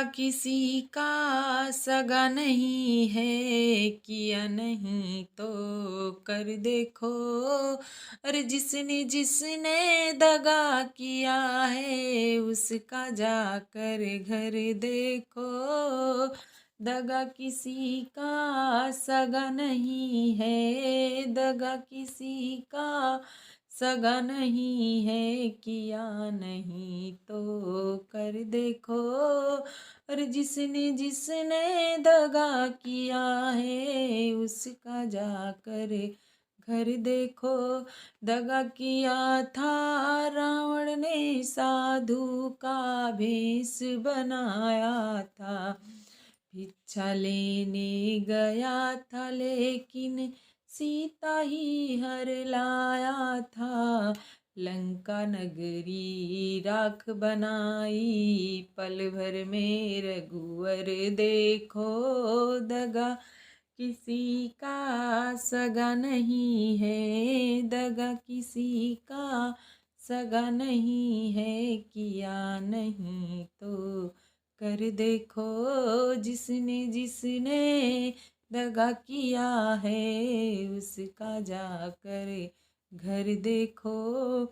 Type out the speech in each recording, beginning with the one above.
किसी का सगा नहीं है, किया नहीं तो कर देखो। अरे जिसने जिसने दगा किया है, उसका जाकर घर देखो। दगा किसी का सगा नहीं है, दगा किसी का सगा नहीं है, किया नहीं तो कर देखो। और जिसने जिसने दगा किया है, उसका जाकर घर देखो। दगा किया था रावण ने, साधु का भेष बनाया था। भिक्षा लेने गया था, लेकिन सीता ही हर लाया था। लंका नगरी राख बनाई, पल भर में रघुवर देखो। दगा किसी का सगा नहीं है, दगा किसी का सगा नहीं है, किया नहीं तो कर देखो। जिसने जिसने दगा किया है, उसका जाकर घर देखो।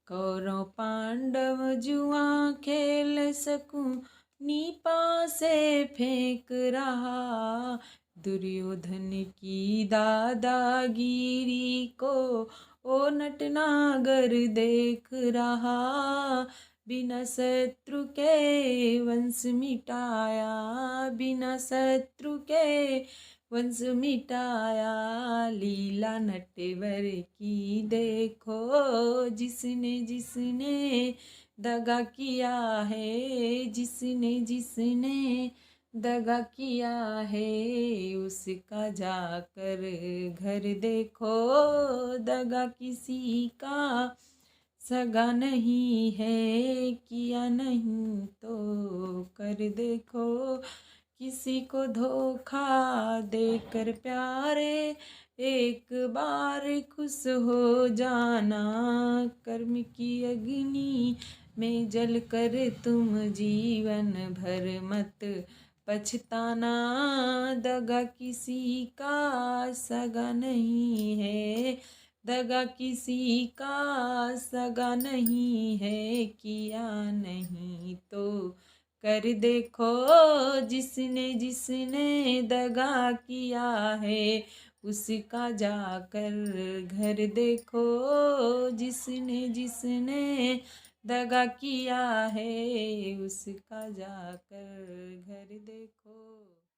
कौरव पांडव जुआ खेल सकूं, नीपा से फेंक रहा। दुर्योधन की दादागिरी को ओ नटनागर देख रहा। बिना शत्रु के वंश मिटाया, बिना शत्रु के वंश मिटाया। लीला नटवर की देखो, जिसने जिसने दगा किया है, जिसने जिसने दगा किया है, उसका जाकर घर देखो। दगा किसी का सगा नहीं है, किया नहीं तो कर देखो। किसी को धोखा देकर प्यारे, एक बार खुश हो जाना। कर्म की अग्नि में जल कर तुम जीवन भर मत पछताना। दगा किसी का सगा नहीं है, दगा किसी का सगा नहीं है, किया नहीं तो कर देखो। जिसने जिसने दगा किया है, उसका जाकर घर देखो। जिसने जिसने दगा किया है, उसका जाकर घर देखो।